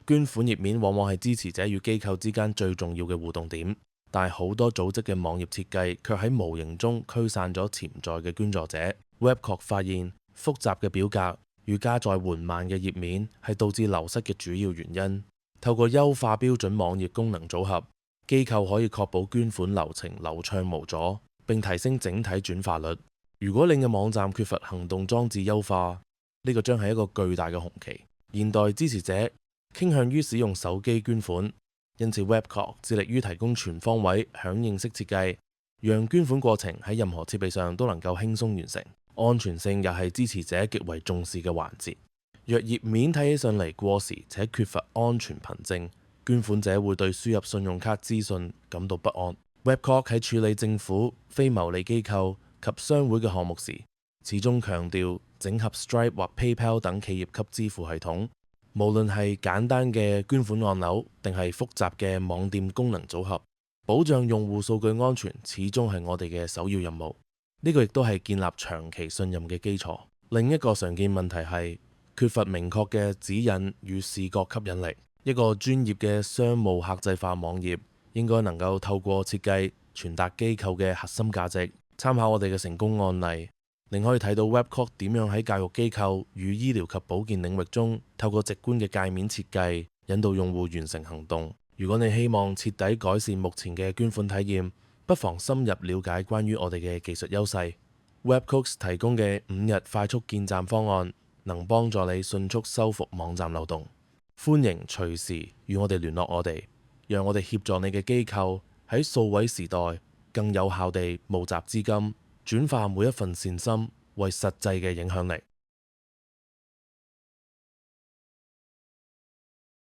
捐款頁面往往係支持者與機構之間最重要嘅互動點，但係好多組織嘅網頁設計卻喺無形中驅散咗潛在嘅捐助者。Webcock 發現複雜嘅表格與加載緩慢嘅頁面係導致流失嘅主要原因。透過優化標準網頁功能組合，機構可以確保捐款流程流暢無阻，並提升整體轉化率。如果你嘅網站缺乏行動裝置優化，呢個將係一個巨大嘅紅旗。現代支持者傾向於使用手機捐款，因此 Webcock 致力於提供全方位響應式設計，讓捐款過程喺任何設備上都能夠輕鬆完成。安全性又係支持者極為重視嘅環節。若頁面睇起上嚟過時且缺乏安全憑證，捐款者會對輸入信用卡資訊感到不安。Webcock 喺處理政府、非牟利機構及商會嘅項目時，始終強調整合 Stripe 或 PayPal 等企業級支付系統。無論係簡單嘅捐款按鈕，定係複雜嘅網店功能組合，保障用戶數據安全始終係我哋嘅首要任務。呢個亦都係建立長期信任嘅基礎。另一個常見問題係缺乏明確嘅指引與視覺吸引力。一個專業嘅商務客製化網頁應該能夠透過設計傳達機構嘅核心價值。參考我哋嘅成功案例，你可以睇到 Webcock 點樣喺教育機構與醫療及保健領域中，透過直觀嘅界面設計，引導用戶完成行動。如果你希望徹底改善目前嘅捐款體驗，不妨深入了解關於我哋嘅技術優勢。Webcock 提供嘅5日快速建站方案，能幫助你迅速修復網站漏洞。歡迎隨時與我哋聯絡我哋，讓我哋協助你嘅機構喺數位時代更有效地募集資金，轉化每一份善心為實際嘅影響力。